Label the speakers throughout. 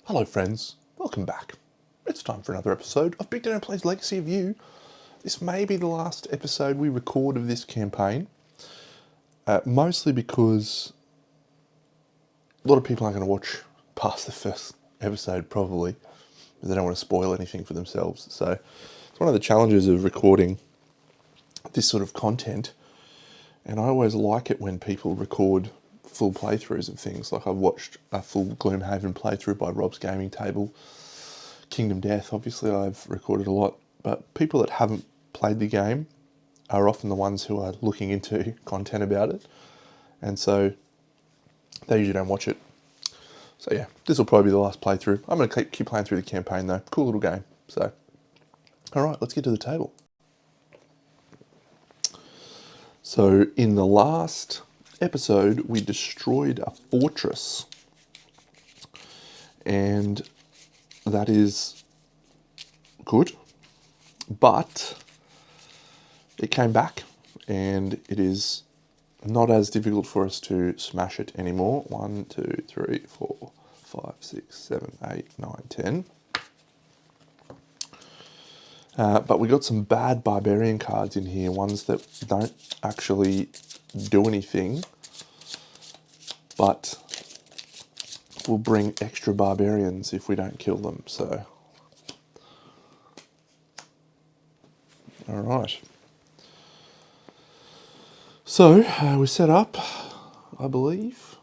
Speaker 1: Hello friends, welcome back. It's time for another episode of BigDenoPlays Legacy of You. This may be the last episode we record of this campaign, mostly because a lot of people aren't going to watch past the first episode probably, because they don't want to spoil anything for themselves. So it's one of the challenges of recording this sort of content, and I always like it when people record full playthroughs of things. Like I've watched a full Gloomhaven playthrough by Rob's Gaming Table. Kingdom Death, obviously I've recorded a lot, but people that haven't played the game are often the ones who are looking into content about it, and so they usually don't watch it. So yeah, this will probably be the last playthrough. I'm going to keep playing through the campaign though. Cool little game. So, alright, let's get to the table. So in the last episode, we destroyed a fortress, and that is good, but it came back, and it is not as difficult for us to smash it anymore. 1, 2, 3, 4, 5, 6, 7, 8, 9, 10. But we got some bad barbarian cards in here, ones that don't actually do anything, but will bring extra barbarians if we don't kill them. So, all right. So we're set up, I believe.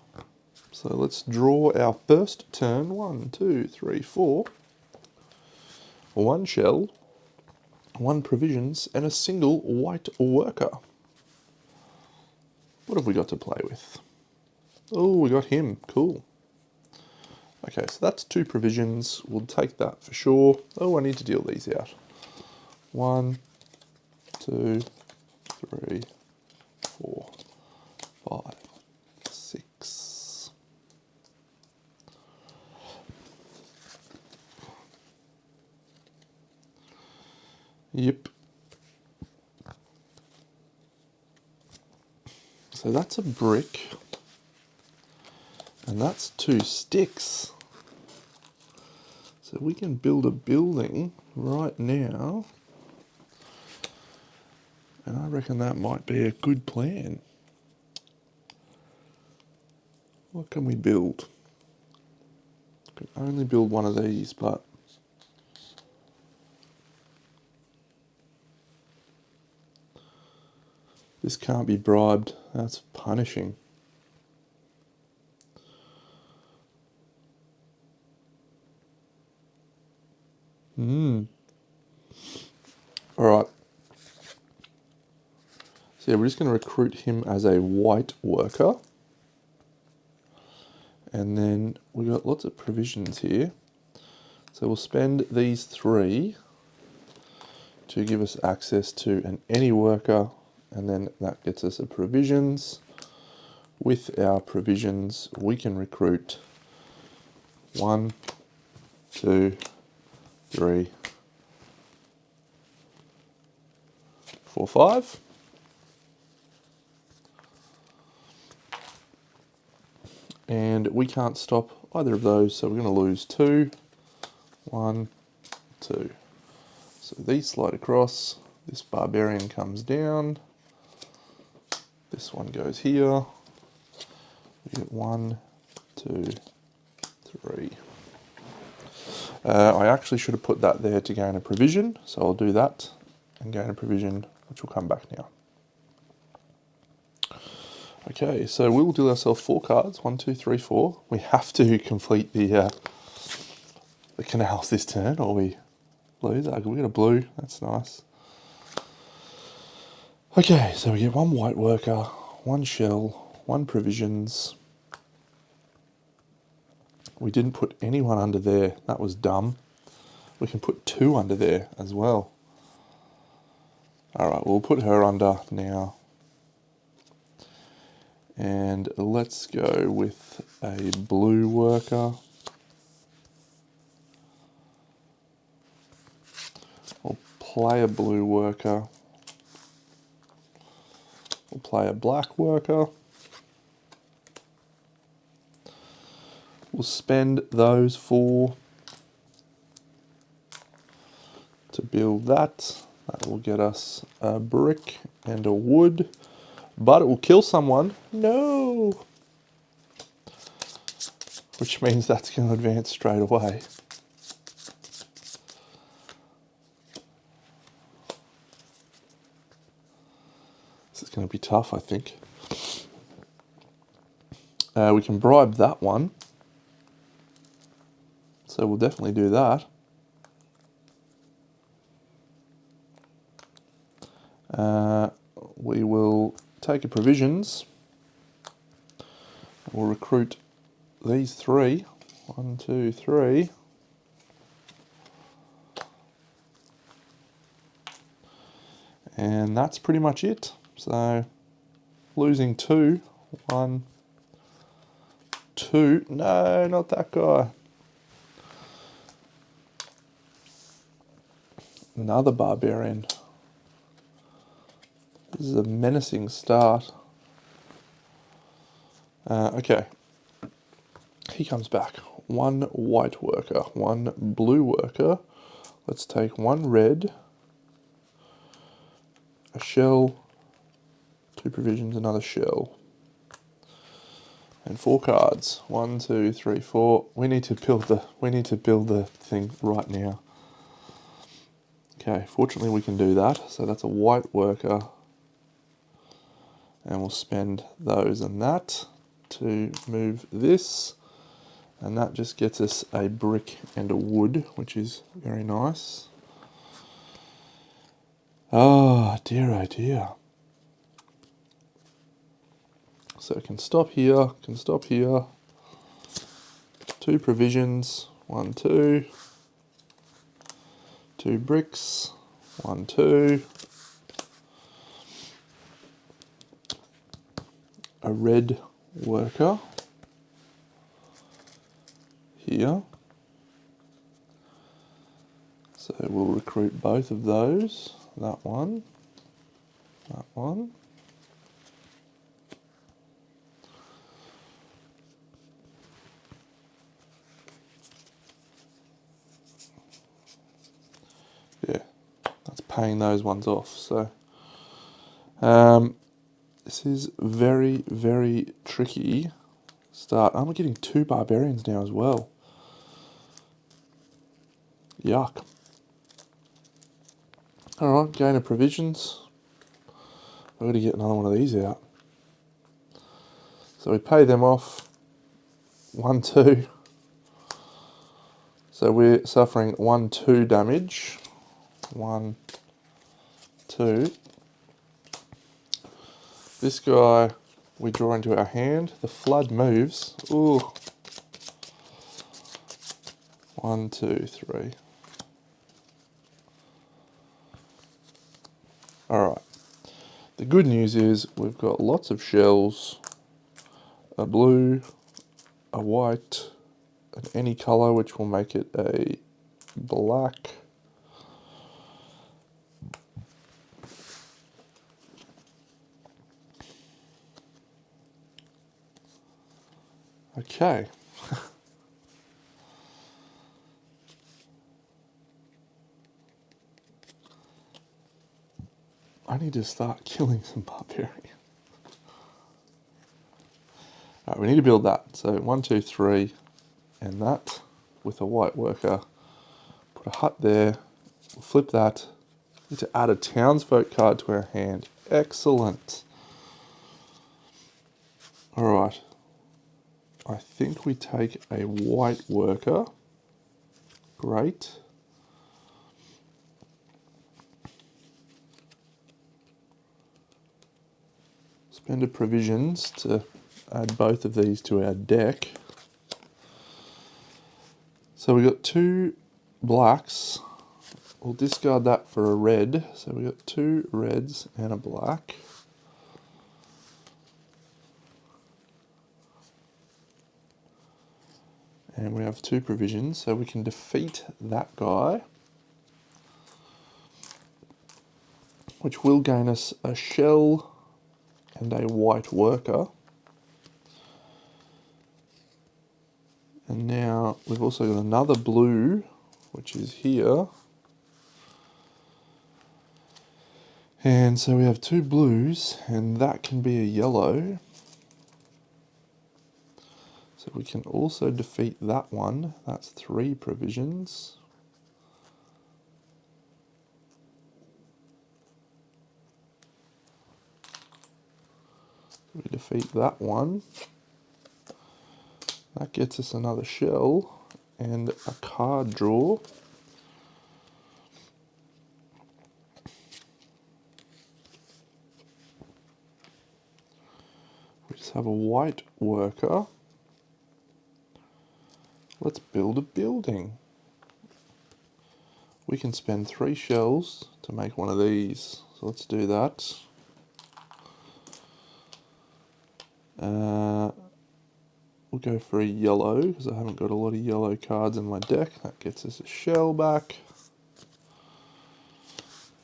Speaker 1: So let's draw our first turn. 1, 2, 3, 4. 1 shell, 1 provisions, and a single white worker. What have we got to play with? Oh, we got him. Cool. Okay, so that's 2 provisions. We'll take that for sure. Oh, I need to deal these out. 1, 2, 3, 4, 5, 6. Yep. So that's a brick. And that's 2 sticks. So we can build a building right now. And I reckon that might be a good plan. What can we build? I can only build one of these, but this can't be bribed. That's punishing. Alright. So yeah, we're just going to recruit him as a white worker. And then we got lots of provisions here. So we'll spend these 3 to give us access to an any worker, and then that gets us a provisions. With our provisions, we can recruit 1, 2, 3, 4, 5. And we can't stop either of those, so we're going to lose 2. 1, 2. So these slide across. This barbarian comes down. This one goes here. We get 1, 2, 3. I actually should have put that there to gain a provision, so I'll do that and gain a provision, which will come back now. Okay, so we'll deal ourselves 4 cards. 1, 2, 3, 4. We have to complete the canals this turn, or we lose. We get a blue. That's nice. Okay, so we get 1 white worker, 1 shell, 1 provisions. We didn't put anyone under there. That was dumb. We can put 2 under there as well. Alright, we'll put her under now. And let's go with a blue worker. We'll play a blue worker. We'll play a black worker. we'll spend those 4 to build that. That will get us a brick and a wood, but it will kill someone. No! Which means that's going to advance straight away. This is going to be tough, I think. We can bribe that one. So we'll definitely do that. We will take a provisions. We'll recruit these 3. 1, 2, 3. And that's pretty much it. So losing 2. 1, 2. No, not that guy. Another barbarian. This is a menacing start. Okay. He comes back. 1 white worker, 1 blue worker. Let's take 1 red, a shell, 2 provisions, another shell, and 4 cards. 1, 2, 3, 4. We need to build the thing right now. Okay, fortunately we can do that. So that's a white worker, and we'll spend those and that to move this. And that just gets us a brick and a wood, which is very nice. Oh dear, oh dear. So it can stop here, can stop here. 2 provisions, 1, 2. 2 bricks, 1, 2. A red worker here. So we'll recruit both of those. That one, that one. Yeah, that's paying those ones off. So this is very, very tricky start. I'm getting 2 barbarians now as well. Yuck. Alright, gain of provisions. I've got to get another one of these out. So we pay them off. 1, 2. So we're suffering 1, 2 damage. 1, 2. This guy we draw into our hand. The flood moves. Ooh. 1, 2, 3. Alright. The good news is we've got lots of shells. A blue, a white, and any colour, which will make it a black. Okay. I need to start killing some barbarians. Alright, we need to build that. So 1, 2, 3, and that with a white worker. Put a hut there. We'll flip that. Need to add a townsfolk card to our hand. Excellent. Alright. I think we take a white worker. Great. Spend a provisions to add both of these to our deck. So we got 2 blacks. We'll discard that for a red. So we got 2 reds and a black. And we have 2 provisions, so we can defeat that guy, which will gain us a shell and a white worker. And now we've also got another blue, which is here. And so we have two blues, and that can be a yellow. So we can also defeat that one. That's 3 provisions. We defeat that one. That gets us another shell and a card draw. We just have a white worker. Let's build a building. We can spend 3 shells to make one of these. So let's do that. We'll go for a yellow because I haven't got a lot of yellow cards in my deck. That gets us a shell back.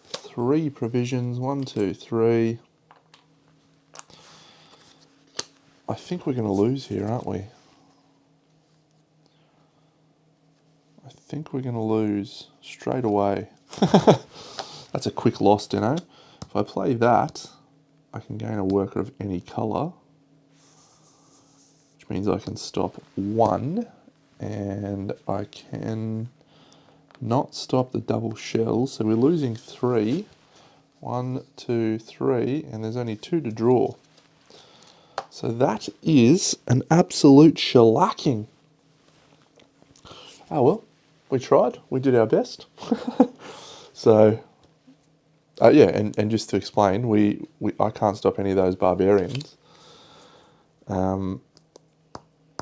Speaker 1: 3 provisions, 1, 2, 3. I think we're going to lose here, aren't we? I think we're going to lose straight away. That's a quick loss, you know. If I play that, I can gain a worker of any colour, which means I can stop 1, and I can not stop the double shells. So we're losing 3. 1, 2, 3, and there's only 2 to draw. So that is an absolute shellacking. Oh well, we tried. We did our best. So, yeah, and just to explain, I can't stop any of those barbarians.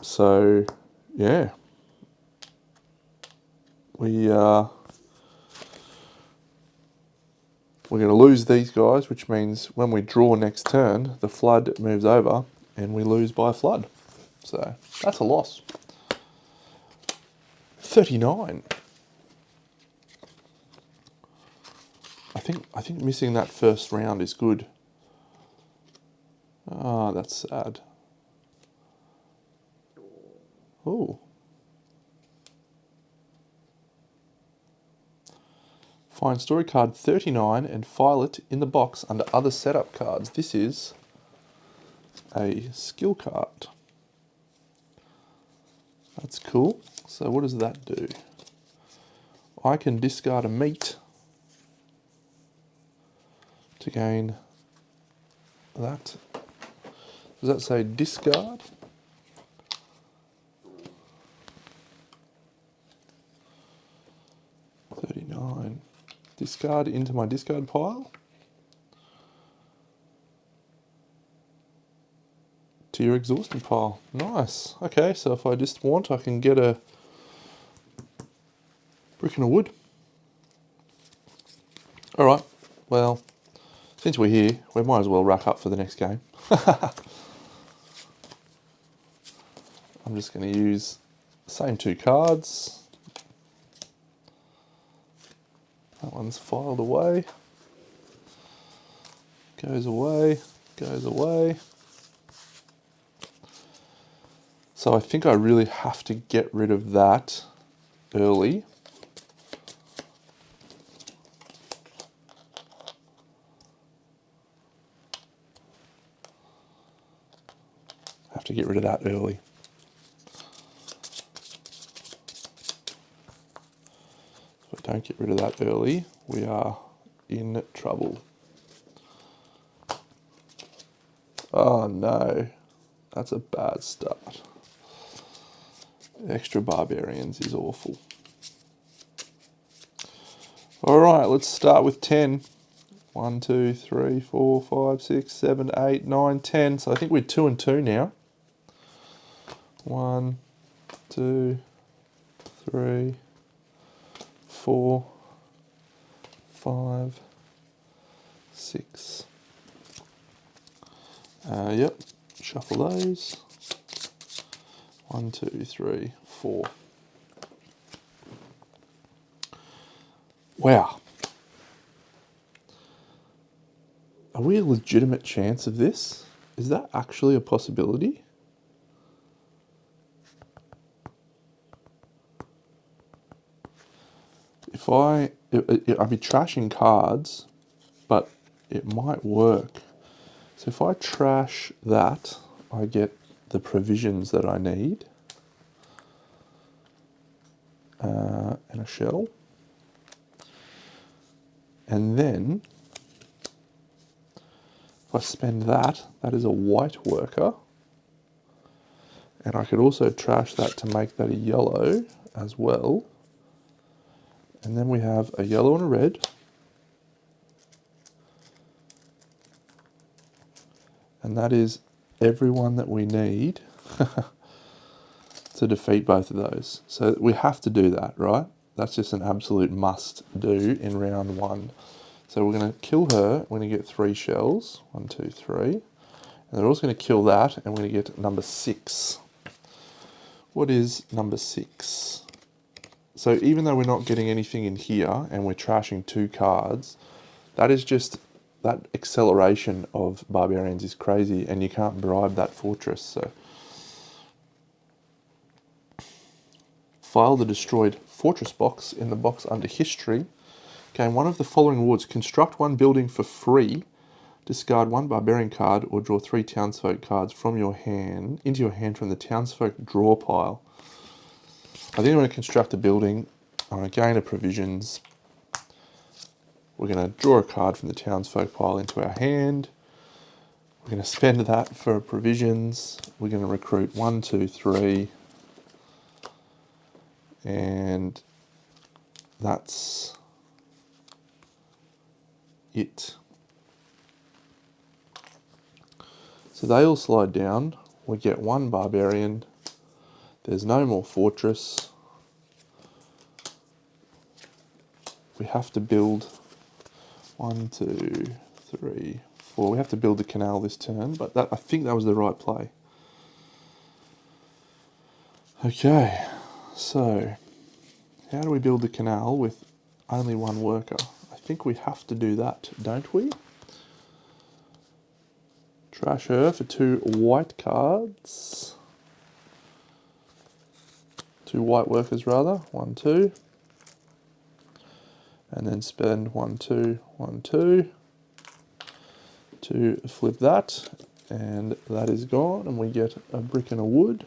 Speaker 1: So, yeah, we're going to lose these guys, which means when we draw next turn, the flood moves over and we lose by a flood. So that's a loss. 39. I think missing that first round is good. Ah, that's sad. Oh. Find story card 39 and file it in the box under other setup cards. This is a skill card. That's cool. So what does that do? I can discard a meat to gain that. Does that say discard? Discard into my discard pile. To your exhausting pile. Nice. Okay, so if I just want, I can get a brick and a wood. Alright, well, since we're here, we might as well rack up for the next game. I'm just going to use the same 2 cards. That one's filed away. Goes away. Goes away. So I think I really have to get rid of that early. Have to get rid of that early. If I don't get rid of that early, we are in trouble. Oh no, that's a bad start. Extra barbarians is awful. Alright, let's start with 10. 1, 2, 3, 4, 5, 6, 7, 8, 9, 10. So I think we're 2 and 2 now. 1, 2, 3, 4, 5, 6. Yep, shuffle those. 1, 2, 3, 4. Wow. Are we a legitimate chance of this? Is that actually a possibility? if I'd be trashing cards, but it might work. So if I trash that, I get the provisions that I need. And a shell. And then, if I spend that, that is a white worker. And I could also trash that to make that a yellow as well. And then we have a yellow and a red. And that is everyone that we need to defeat both of those. So we have to do that, right? That's just an absolute must do in round 1. So we're going to kill her. We're going to get 3 shells. 1, 2, 3. And they're also going to kill that, and we're going to get number 6. What is number 6? So even though we're not getting anything in here, and we're trashing 2 cards, that is just, that acceleration of barbarians is crazy, and you can't bribe that fortress. So file the destroyed fortress box in the box under history. Gain one of the following awards. Construct 1 building for free. Discard 1 barbarian card or draw 3 townsfolk cards from your hand into your hand from the townsfolk draw pile. I think I'm going to construct a building. I'm going to gain a provisions. We're going to draw a card from the townsfolk pile into our hand. We're going to spend that for provisions. We're going to recruit 1, 2, 3. And that's it. So they all slide down. We get 1 barbarian. There's no more fortress. We have to build 1, 2, 3, 4. We have to build the canal this turn, but I think that was the right play. Okay, so how do we build the canal with only 1 worker? I think we have to do that, don't we? Trash her for 2 white cards. 2 white workers rather. 1, 2. And then spend 1, 2, 1, 2 to flip that. And that is gone. And we get a brick and a wood.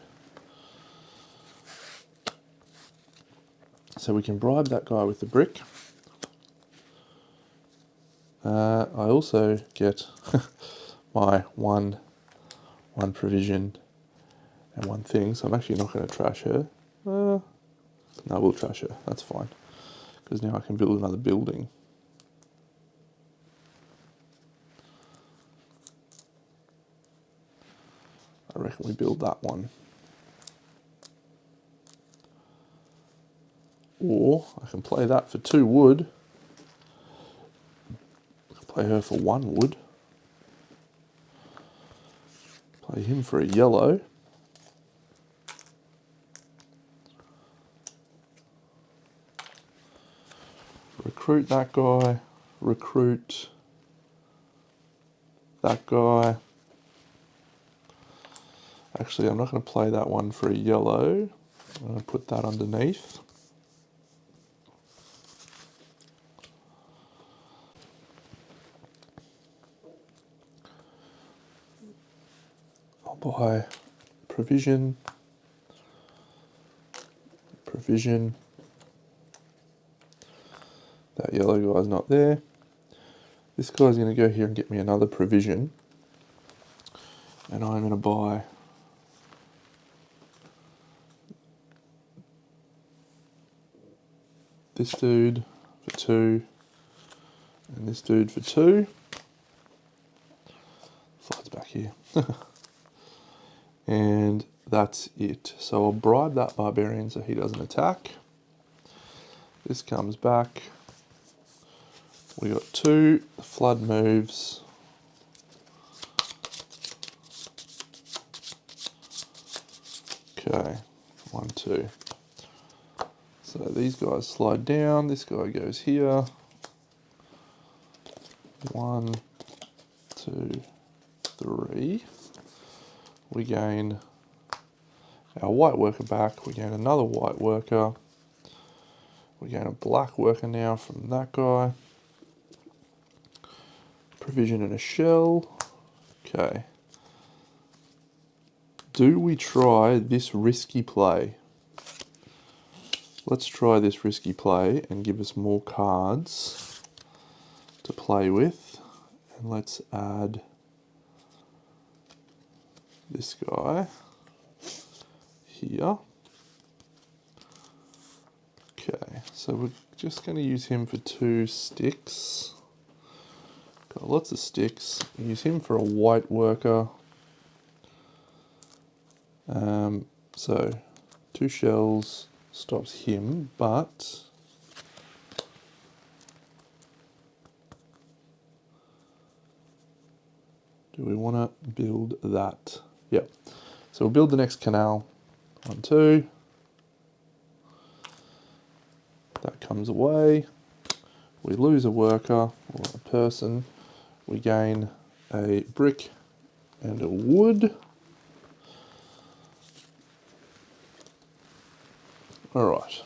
Speaker 1: So we can bribe that guy with the brick. I also get my one provision and 1 thing. So I'm actually not going to trash her. No, we'll trash her. That's fine. Because now I can build another building. I reckon we build that one. Or I can play that for 2 wood. Play her for 1 wood. Play him for a yellow. Recruit that guy. Recruit that guy. Actually, I'm not going to play that one for a yellow. I'm going to put that underneath. I'll buy provision. Provision. That yellow guy's not there. This guy's going to go here and get me another provision. And I'm going to buy this dude for 2 and this dude for 2. Slides back here. And that's it. So I'll bribe that barbarian so he doesn't attack. This comes back. We got 2 flood moves. Okay, 1, 2. So these guys slide down. This guy goes here. 1, 2, 3. We gain our white worker back. We gain another white worker. We gain a black worker now from that guy. Provision and a shell. Okay. Do we try this risky play? Let's try this risky play and give us more cards to play with. And let's add this guy here. Okay, so we're just going to use him for 2 sticks. Got lots of sticks. Use him for a white worker. So 2 shells stops him, but do we want to build that? Yep. So we'll build the next canal. 1, 2. That comes away. We lose a worker or a person. We gain a brick and a wood. Alright.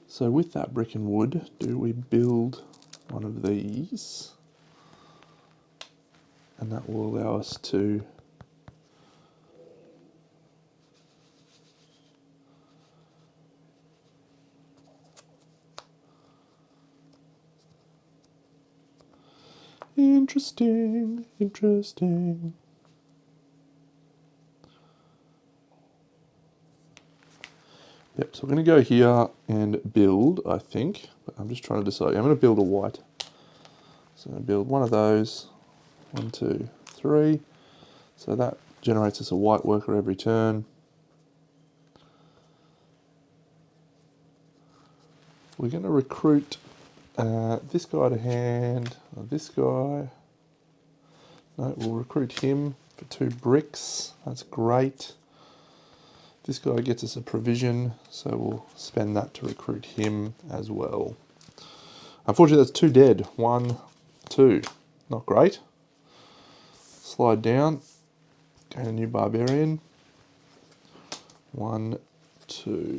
Speaker 1: So with that brick and wood, do we build one of these? And that will allow us to interesting. Yep, so we're going to go here and build, I think. But I'm just trying to decide. I'm going to build a white. So I'm going to build one of those. 1, 2, 3. So that generates us a white worker every turn. We're going to recruit this guy to hand, this guy. No, we'll recruit him for 2 bricks. That's great. This guy gets us a provision, so we'll spend that to recruit him as well. Unfortunately, that's 2 dead. 1, 2. Not great. Slide down. Gain a new barbarian. 1, 2.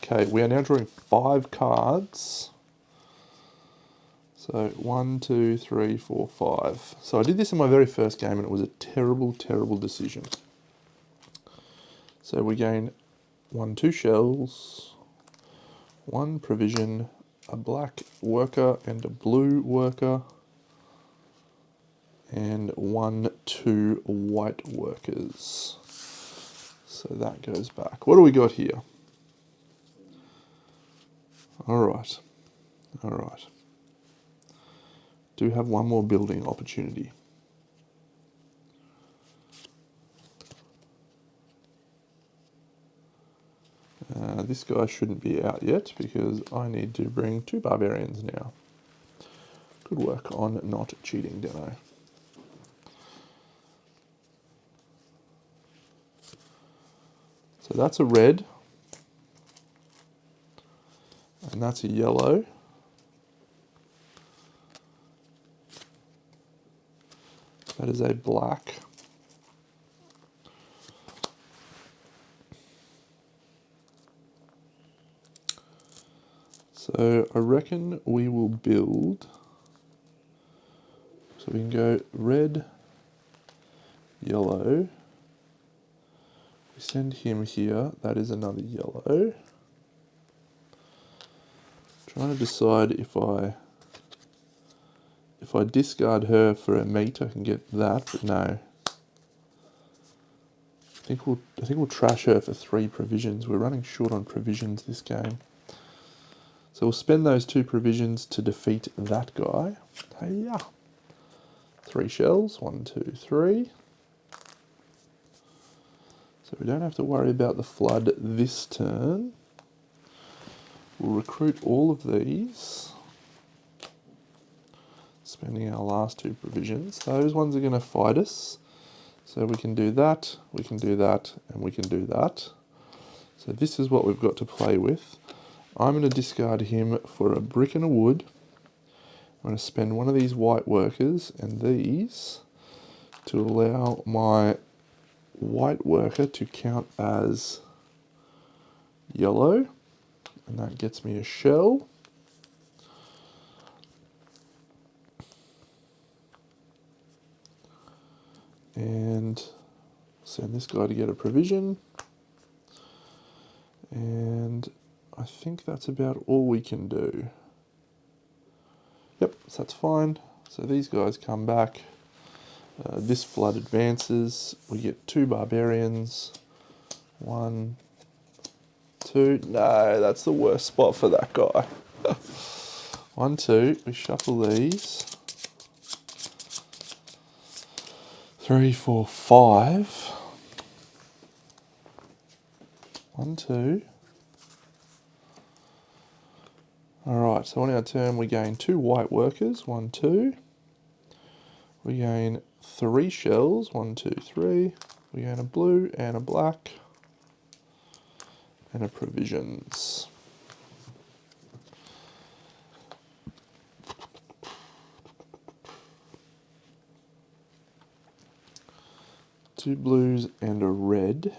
Speaker 1: Okay, we are now drawing 5 cards. So 1, 2, 3, 4, 5. So I did this in my very first game and it was a terrible, terrible decision. So we gain 1, 2 shells, 1 provision, a black worker and a blue worker, and 1, 2 white workers. So that goes back. What do we got here? Alright. Do have 1 more building opportunity. This guy shouldn't be out yet because I need to bring 2 barbarians now. Good work on not cheating, Deno. So that's a red. And that's a yellow. That is a black. So I reckon we will build, so we can go red, yellow. We send him here, that is another yellow. Trying to decide if I discard her for a mate, I can get that, but no. I think we'll trash her for 3 provisions. We're running short on provisions this game. So we'll spend those 2 provisions to defeat that guy. Hey-ya. 3 shells, 1, 2, 3. So we don't have to worry about the flood this turn. We'll recruit all of these. Spending our last 2 provisions. Those ones are going to fight us. So we can do that, we can do that, and we can do that. So this is what we've got to play with. I'm going to discard him for a brick and a wood. I'm going to spend one of these white workers and these to allow my white worker to count as yellow. And that gets me a shell. And send this guy to get a provision. And I think that's about all we can do. Yep, so that's fine. So these guys come back. This flood advances. We get 2 barbarians. 1, 2. No, that's the worst spot for that guy. 1, 2. We shuffle these. 3, 4, 5. 1, 2. Alright, so on our turn we gain 2 white workers. 1, 2. We gain 3 shells. 1, 2, 3. We gain a blue and a black. And a provisions. Two blues and a red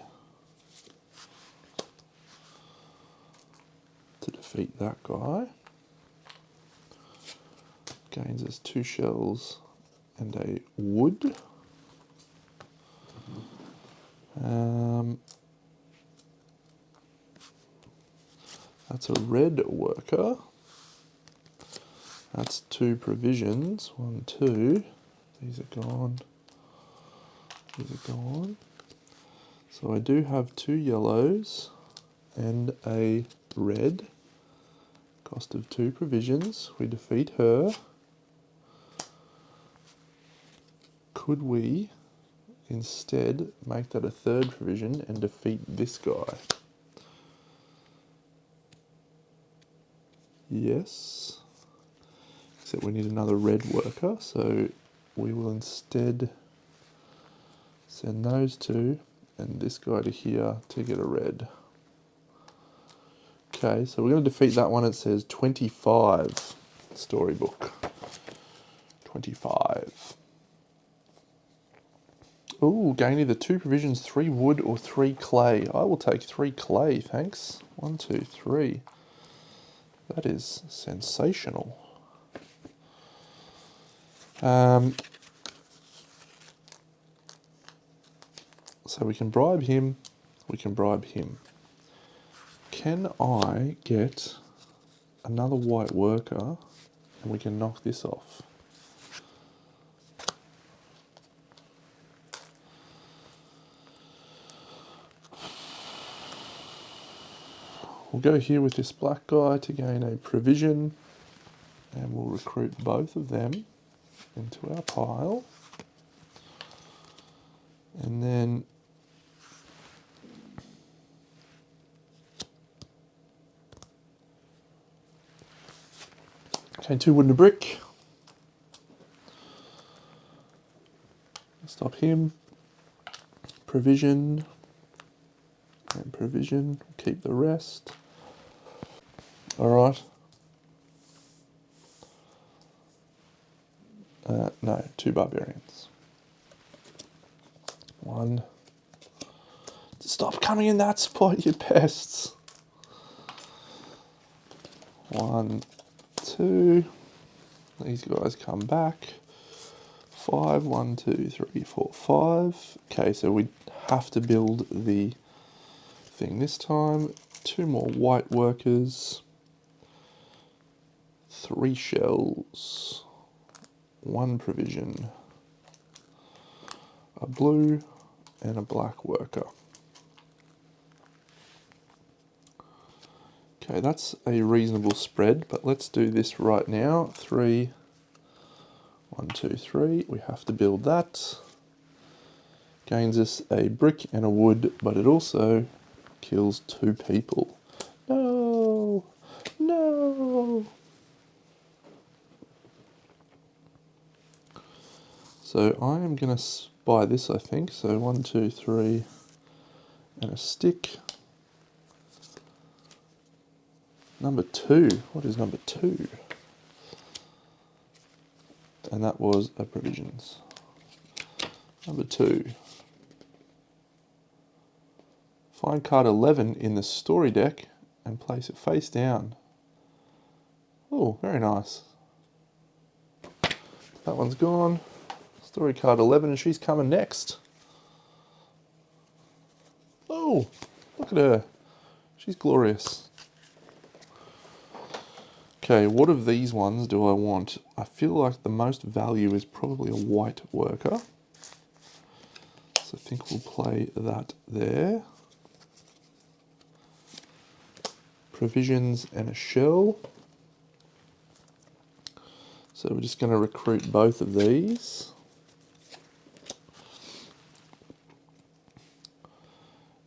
Speaker 1: to defeat that guy. Gains us 2 shells and a wood. That's a red worker. That's 2 provisions. 1, 2. These are gone. These are gone. So I do have 2 yellows and a red. Cost of 2 provisions. We defeat her. Could we instead make that a 3rd provision and defeat this guy? Yes. Except we need another red worker, so we will instead send those 2 and this guy to here to get a red. Okay, so we're going to defeat that one. It says 25 storybook. 25. Ooh, gain either 2 provisions, 3 wood, or 3 clay. I will take 3 clay, thanks. 1, 2, 3. That is sensational. So we can bribe him. We can bribe him. Can I get another white worker and we can knock this off? We'll go here with this black guy to gain a provision, and we'll recruit both of them into our pile. And then okay, 2 wood and a brick. Stop him. Provision. And provision. Keep the rest. Alright. No, 2 barbarians. 1. Stop coming in that spot, you pests. 1, 2. These guys come back. 5, 1, 2, 3, 4, 5. Okay, so we have to build the thing this time. 2 more white workers. 3 shells. 1 provision. A blue and a black worker. Okay, that's a reasonable spread, but let's do this right now. 3, 1, 2, 3. We have to build that. Gains us a brick and a wood, but it also kills 2 people. No! No! So I am going to buy this, I think. So 1, 2, 3, and a stick. Number 2. What is number 2? And that was a provisions. Number 2. Find card 11 in the story deck and place it face down. Oh, very nice. That one's gone. Story card 11, and she's coming next. Oh, look at her. She's glorious. Okay, what of these ones do I want? I feel like the most value is probably a white worker. So I think we'll play that there. Provisions and a shell. So we're just going to recruit both of these.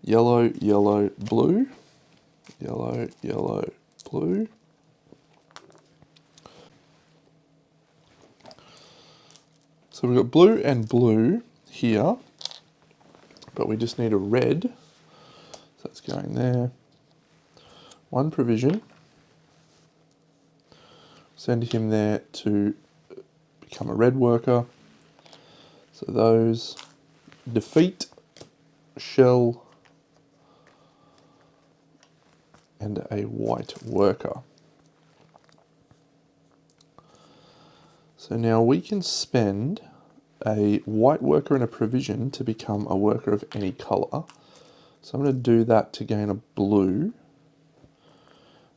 Speaker 1: Yellow, yellow, blue. Yellow, yellow, blue. So we've got blue and blue here, but we just need a red. So that's going there. One provision. Send him there to become a red worker. So those defeat, shell, and a white worker. So now we can spend a white worker and a provision to become a worker of any colour. So I'm going to do that to gain a blue.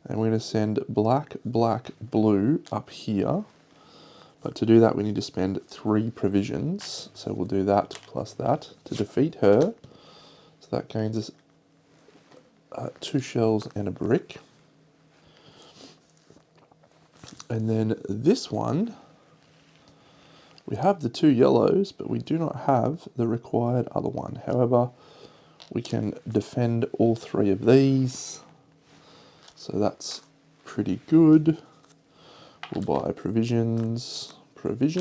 Speaker 1: And we're going to send black, black, blue up here. But to do that we need to spend 3 provisions. So we'll do that plus that to defeat her. So that gains us 2 shells and a brick. And then this one, we have the 2 yellows, but we do not have the required other one. However, we can defend all 3 of these. So that's pretty good. We'll buy provisions. We'll get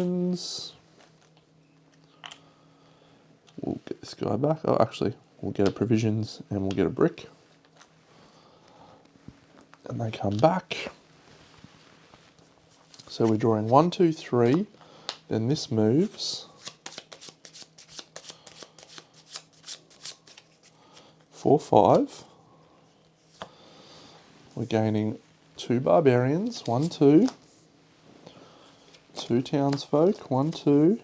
Speaker 1: this guy back. Oh, actually, we'll get a provisions and we'll get a brick. And they come back. So we're drawing 1, 2, 3. Then this moves 4, 5. We're gaining 2 barbarians, 1, 2. 2 townsfolk, 1, 2.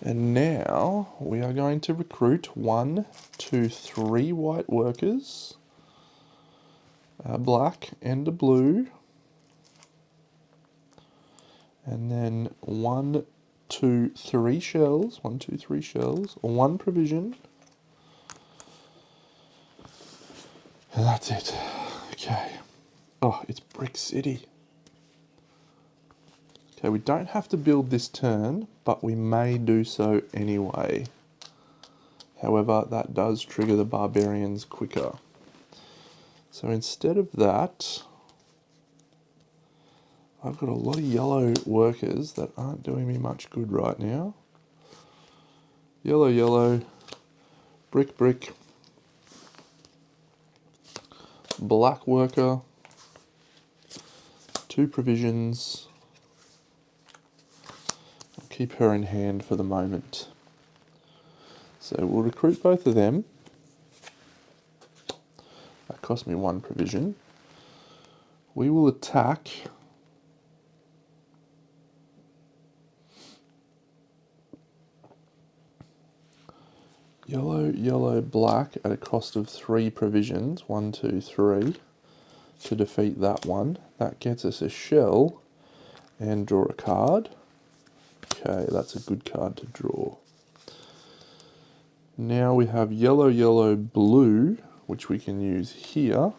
Speaker 1: And now we are going to recruit 1, 2, 3 white workers, a black and a blue. And then 1, 2, 3 shells, 1, 2, 3 shells, 1 provision. And that's it. Okay. Oh, it's Brick City. Okay, we don't have to build this turn, but we may do so anyway. However, that does trigger the barbarians quicker. So instead of that, I've got a lot of yellow workers that aren't doing me much good right now. Yellow, yellow, brick, brick, black worker, 2 provisions. I'll keep her in hand for the moment. So we'll recruit both of them. That cost me 1 provision. We will attack yellow, yellow, black at a cost of 3 provisions. 1, 2, 3. To defeat that one. That gets us a shell and draw a card. Okay, that's a good card to draw. Now we have yellow, yellow, blue, which we can use here.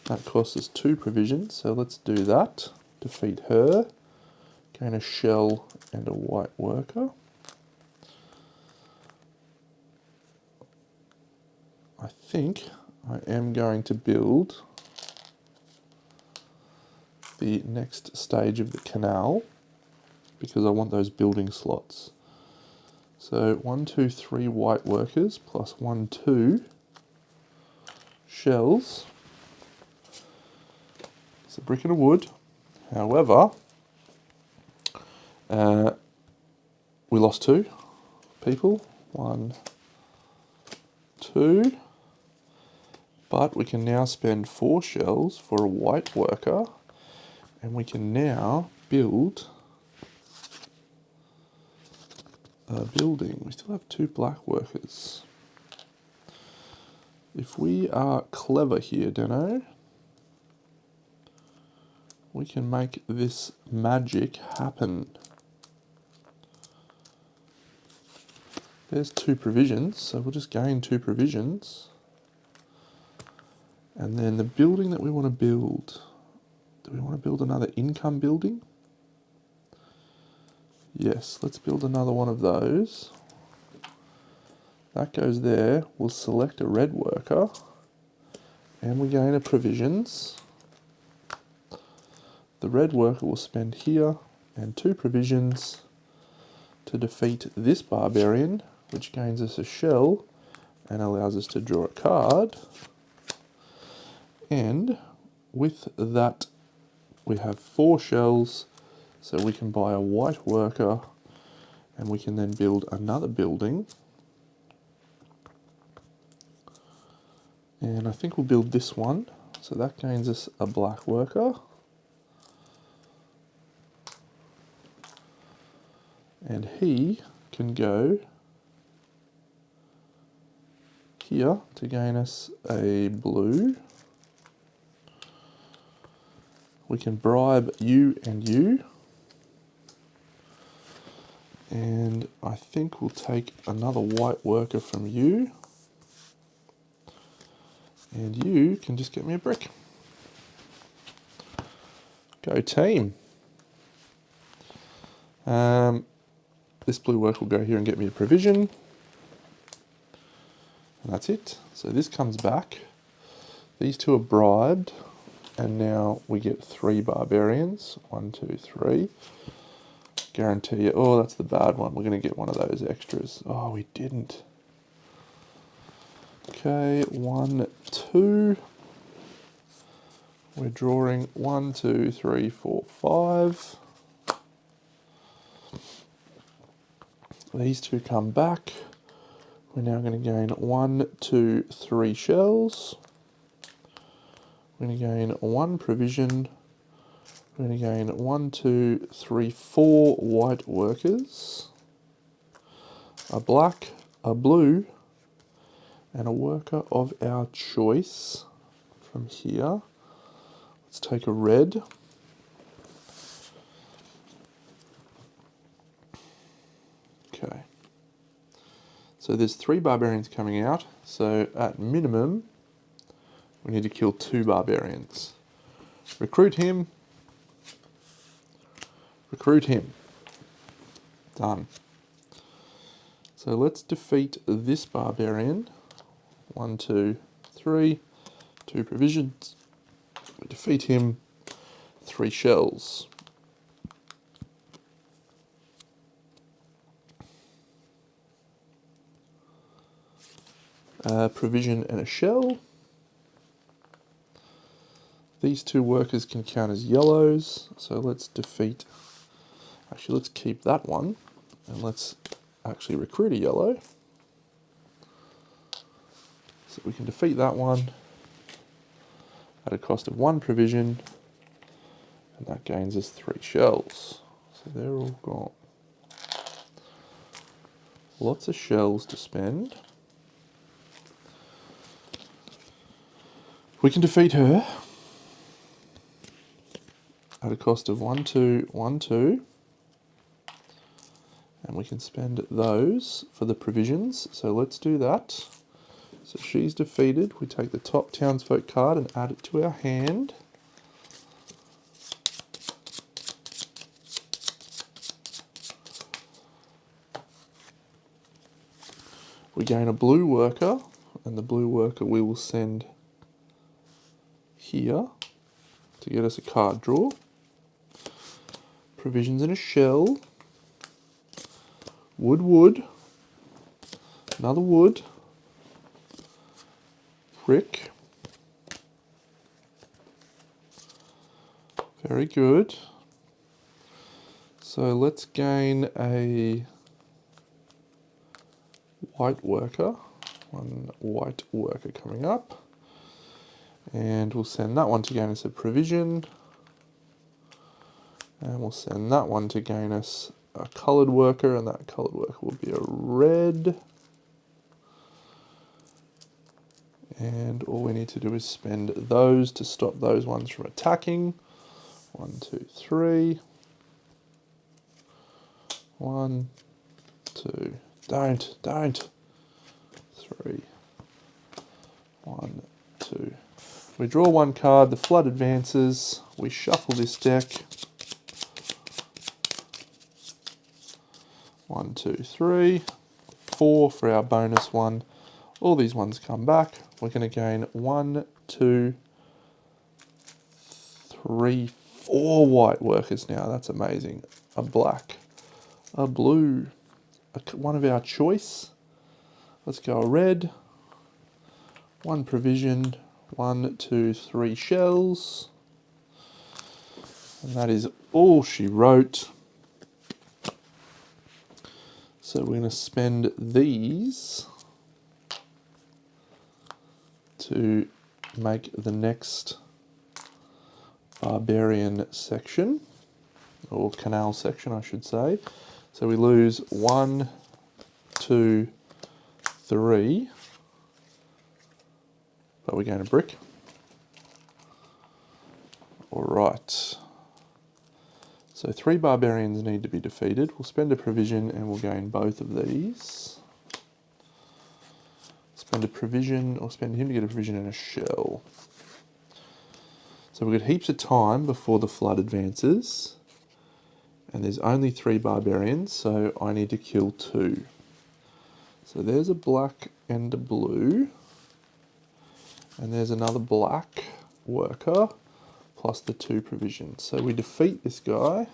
Speaker 1: That costs us 2 provisions, so let's do that. Defeat her. Gain a shell and a white worker. I think I am going to build the next stage of the canal because I want those building slots. So 1, 2, 3 white workers plus 1, 2 shells. It's a brick and a wood. However, we lost 2 people. 1, 2. But we can now spend 4 shells for a white worker, and we can now build a building. We still have 2 black workers. If we are clever here, Deno, we can make this magic happen. There's 2 provisions, so we'll just gain 2 provisions. And then the building that we want to build, do we want to build another income building? Yes, let's build another one of those. That goes there. We'll select a red worker, and we gain a provisions. The red worker will spend here and 2 provisions to defeat this barbarian, which gains us a shell and allows us to draw a card. And with that, we have 4 shells, so we can buy a white worker, and we can then build another building. And I think we'll build this one, so that gains us a black worker. And he can go here to gain us a blue. We can bribe you and you. And I think we'll take another white worker from you. And you can just get me a brick. Go team. This blue worker will go here and get me a provision. And that's it. So this comes back. These 2 are bribed. And now we get 3 barbarians. 1, 2, 3. Guarantee you. Oh, that's the bad one. We're going to get one of those extras. Oh, we didn't. Okay, 1, 2. We're drawing 1, 2, 3, 4, 5. These 2 come back. We're now going to gain 1, 2, 3 shells. We're going to gain 1 provision. We're going to gain 1, 2, 3, 4 white workers. A black, a blue, and a worker of our choice from here. Let's take a red. Okay. So there's 3 barbarians coming out. So at minimum, we need to kill 2 barbarians. Recruit him. Recruit him. Done. So let's defeat this barbarian. 1, 2, 3. 2 provisions. We defeat him. 3 shells. Provision and a shell. These 2 workers can count as yellows, so let's defeat... Actually, let's keep that one, and let's actually recruit a yellow. So we can defeat that one at a cost of 1 provision, and that gains us 3 shells. So they're all gone. Lots of shells to spend. We can defeat her at a cost of 1, 2, 1, 2. And we can spend those for the provisions. So let's do that. So she's defeated. We take the top townsfolk card and add it to our hand. We gain a blue worker, and the blue worker we will send here to get us a card draw. Provisions in a shell. Wood, wood. Another wood. Brick. Very good. So let's gain a white worker. 1 white worker coming up. And we'll send that one to gain us a provision. And we'll send that one to gain us a coloured worker, and that coloured worker will be a red. And all we need to do is spend those to stop those ones from attacking. 1, 2, 3. 1, 2. Don't. 3. 1, 2. We draw one card, the flood advances. We shuffle this deck. 1, 2, 3. 4 for our bonus one. All these ones come back. We're going to gain 1, 2, 3, 4 white workers now. That's amazing. A black, a blue, one of our choice. Let's go a red. 1 provision. 1, 2, 3 shells. And that is all she wrote. So we're going to spend these to make the next barbarian section, or canal section I should say. So we lose 1, 2, 3, but we gain a brick. Alright, so 3 barbarians need to be defeated. We'll spend a provision and we'll gain both of these. Spend a provision, or spend him to get a provision and a shell. So we've got heaps of time before the flood advances. And there's only 3 barbarians, so I need to kill 2. So there's a black and a blue. And there's another black worker, plus the 2 provisions. So we defeat this guy,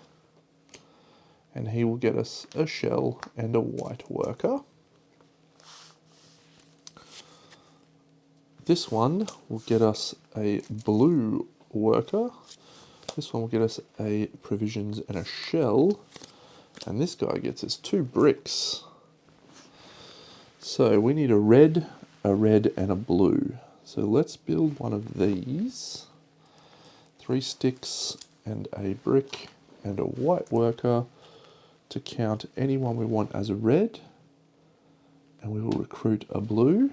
Speaker 1: and he will get us a shell and a white worker. This one will get us a blue worker. This one will get us a provisions and a shell. And this guy gets us 2 bricks. So we need a red, and a blue. So let's build one of these. 3 sticks and a brick and a white worker to count anyone we want as a red. And we will recruit a blue.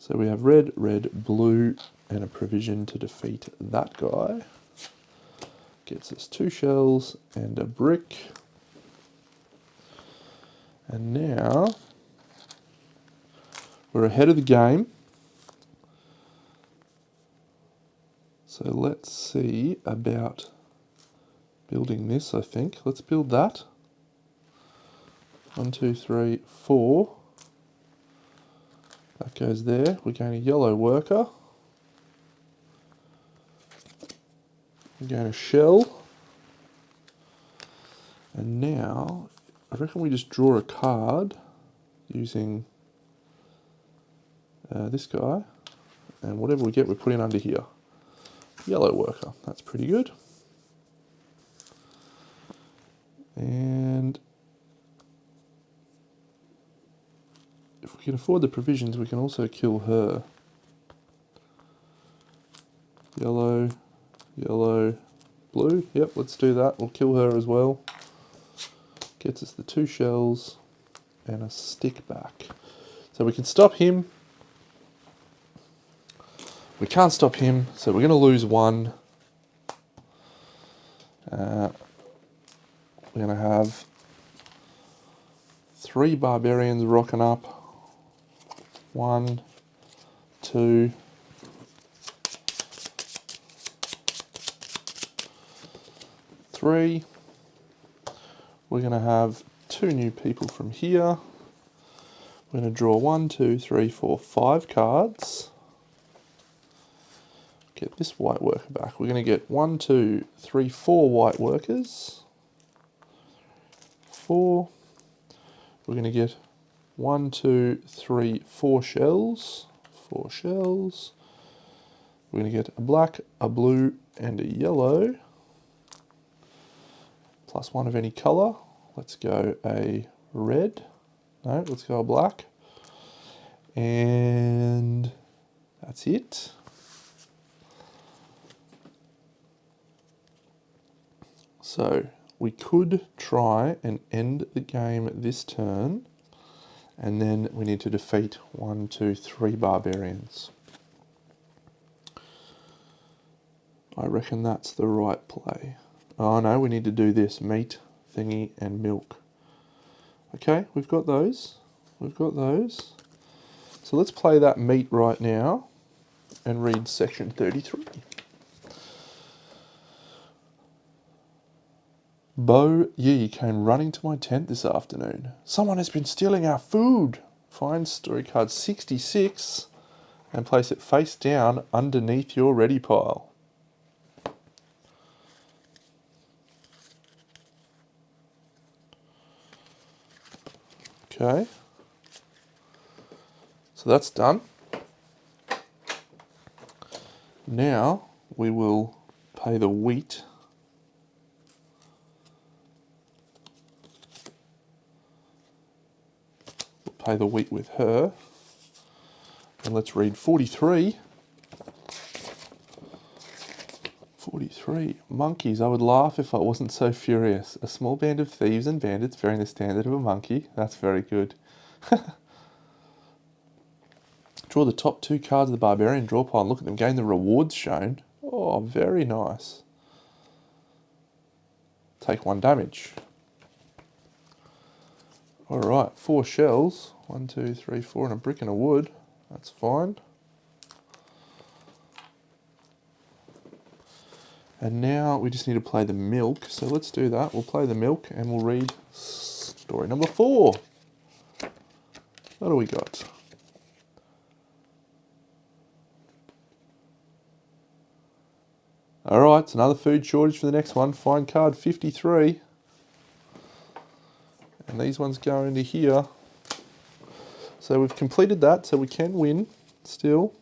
Speaker 1: So we have red, blue, and a provision to defeat that guy. Gets us 2 shells and a brick. And now we're ahead of the game. So let's see about building this, I think. Let's build that. 1, 2, 3, 4. That goes there. We gain a yellow worker. We gain a shell. And now, I reckon we just draw a card using this guy. And whatever we get, we put in under here. Yellow worker. That's pretty good. And if we can afford the provisions, we can also kill her. Yellow, blue. Yep, let's do that. We'll kill her as well. Gets us the 2 shells and a stick back. So we can stop him. We can't stop him, so we're going to lose 1. We're going to have 3 barbarians rocking up. 1, 2, 3. We're going to have 2 new people from here. We're going to draw 1, 2, 3, 4, 5 cards. Get this white worker back. We're going to get 1, 2, 3, 4 white workers. 4. We're going to get 1, 2, 3, 4 shells. 4 shells. We're going to get a black, a blue, and a yellow. Plus 1 of any colour. Let's go a red. No, let's go a black. And That's it. So we could try and end the game this turn, and then we need to defeat 1, 2, 3 barbarians. I reckon that's the right play. Oh no, we need to do this, meat, thingy, and milk. Okay, we've got those. We've got those. So let's play that meat right now and read section 33. Bo Yi came running to my tent this afternoon. Someone has been stealing our food. Find story card 66 and place it face down underneath your ready pile. Okay. So that's done. Now we will pay the wheat. We'll pay the wheat with her. And let's read 43. 43. Monkeys, I would laugh if I wasn't so furious. A small band of thieves and bandits bearing the standard of a monkey. That's very good. Draw the top 2 cards of the barbarian draw pile and look at them. Gain the rewards shown. Oh, very nice. Take 1 damage. Alright, 4 shells. 1, 2, 3, 4, and a brick and a wood. That's fine. And now we just need to play the milk. So let's do that. We'll play the milk and we'll read story number 4. What do we got? Alright, it's another food shortage for the next one. Find card 53. And these ones go into here. So we've completed that, so we can win still.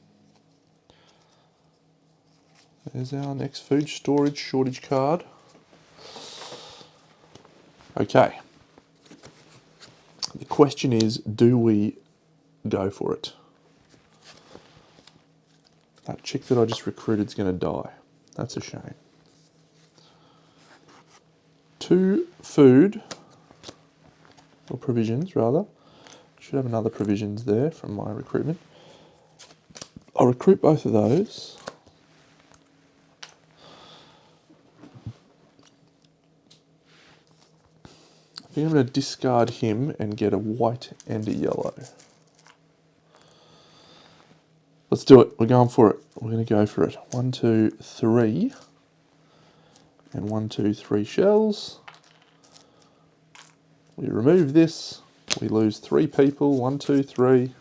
Speaker 1: There's our next food storage shortage card. Okay. The question is, do we go for it? That chick that I just recruited is going to die. That's a shame. 2 food, or provisions rather. Should have another provisions there from my recruitment. I'll recruit both of those. I think I'm going to discard him and get a white and a yellow. Let's do it. We're going for it. We're going to go for it. 1, 2, 3. And 1, 2, 3 shells. We remove this. We lose 3 people. 1, 2, 3.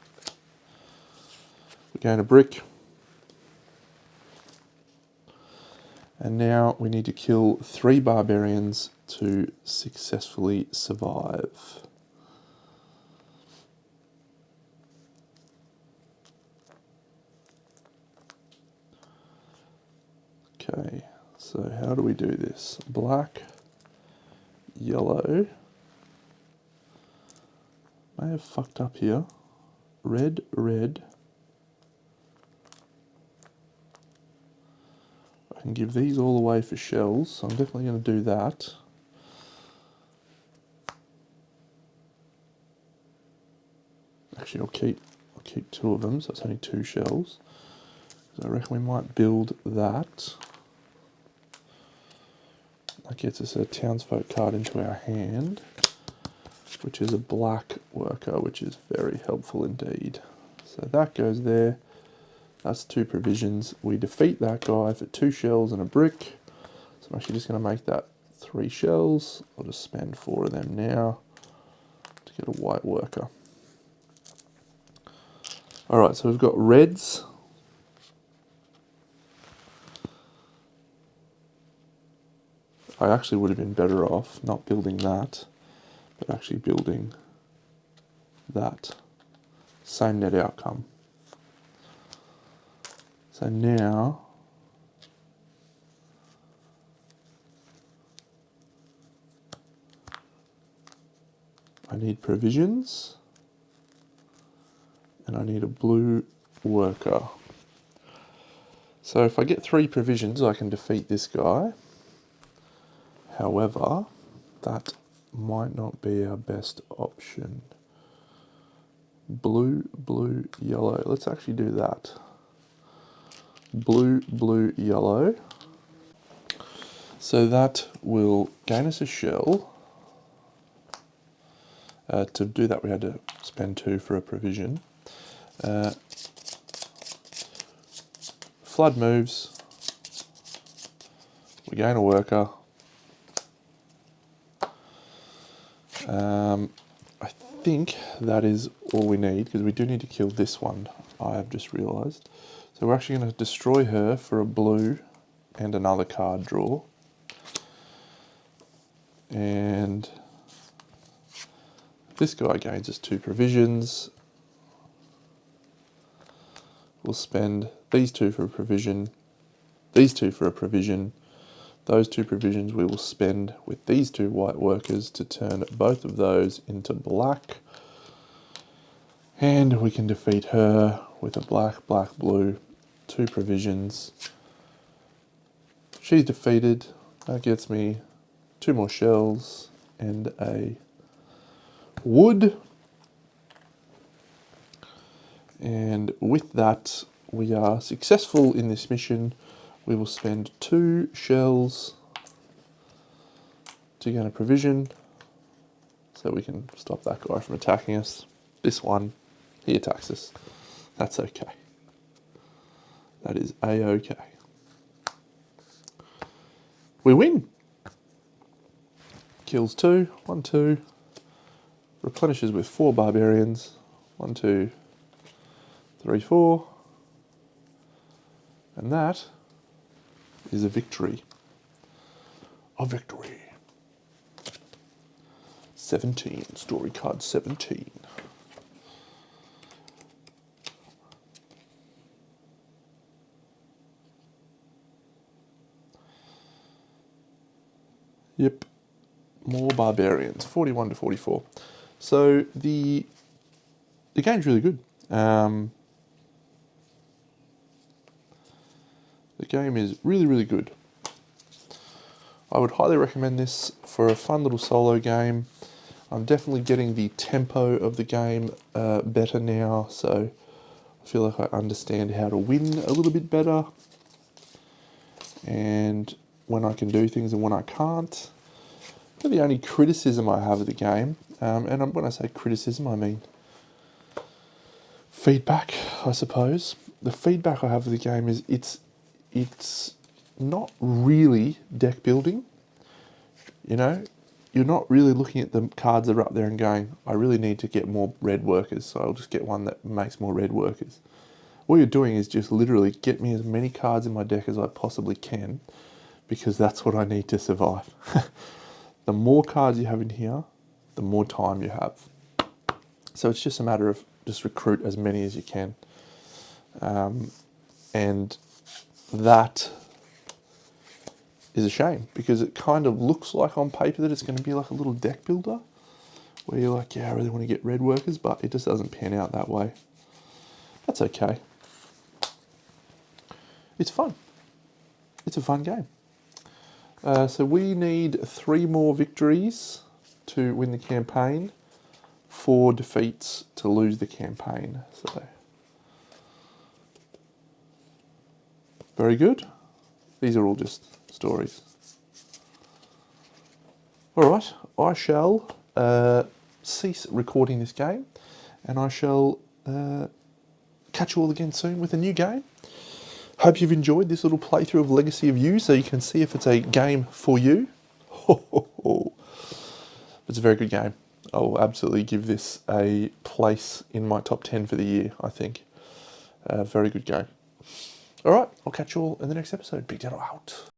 Speaker 1: We gain a brick. And now we need to kill 3 barbarians to successfully survive. Okay, so how do we do this? Black, yellow. May have fucked up here. Red, red. I can give these all away for shells, so I'm definitely going to do that. Actually, I'll keep 2 of them, so it's only 2 shells. So I reckon we might build that. That gets us a townsfolk card into our hand, which is a black worker, which is very helpful indeed. So that goes there. That's 2 provisions. We defeat that guy for 2 shells and a brick. So I'm actually just going to make that 3 shells. I'll just spend 4 of them now to get a white worker. Alright, so we've got reds. I actually would have been better off not building that, but actually building that. Same net outcome. So now I need provisions and I need a blue worker. So if I get 3 provisions, I can defeat this guy. However, that might not be our best option. Blue, blue, yellow. Let's actually do that. Blue, blue, yellow. So that will gain us a shell. To do that, we had to spend 2 for a provision. Flood moves. We gain a worker. I think that is all we need, because we do need to kill this one, I have just realised. So we're actually going to destroy her for a blue and another card draw. And this guy gains us 2 provisions. We'll spend these 2 for a provision, these 2 for a provision. Those 2 provisions we will spend with these 2 white workers to turn both of those into black. And we can defeat her with a black, black, blue, 2 provisions. She's defeated. That gets me 2 more shells and a wood. And with that, we are successful in this mission. We will spend 2 shells to gain a provision, so we can stop that guy from attacking us. This one, he attacks us. That's okay. That is a-okay. We win. Kills 2, 1, 2. Replenishes with 4 barbarians. 1, 2, 3, 4. And that is a victory. A victory. 17, story card 17. Yep, more barbarians, 41 to 44. So the game's really good. The game is really, really good. I would highly recommend this for a fun little solo game. I'm definitely getting the tempo of the game better now, so I feel like I understand how to win a little bit better, and when I can do things and when I can't. The only criticism I have of the game, and when I say criticism, I mean feedback, I suppose. The feedback I have of the game is it's not really deck building. You know, you're not really looking at the cards that are up there and going, I really need to get more red workers, so I'll just get one that makes more red workers. What you're doing is just literally get me as many cards in my deck as I possibly can, because that's what I need to survive. The more cards you have in here, the more time you have. So it's just a matter of just recruit as many as you can. And that is a shame, because it kind of looks like on paper that it's going to be like a little deck builder, where you're like, yeah, I really want to get red workers, but it just doesn't pan out that way. That's okay. It's fun. It's a fun game. So we need 3 more victories to win the campaign, 4 defeats to lose the campaign. So very good. These are all just stories. All right, I shall cease recording this game, and I shall catch you all again soon with a new game. Hope you've enjoyed this little playthrough of Legacy of You, so you can see if it's a game for you. It's a very good game. I will absolutely give this a place in my top 10 for the year, I think. Very good game. All right, I'll catch you all in the next episode. Big Deno out.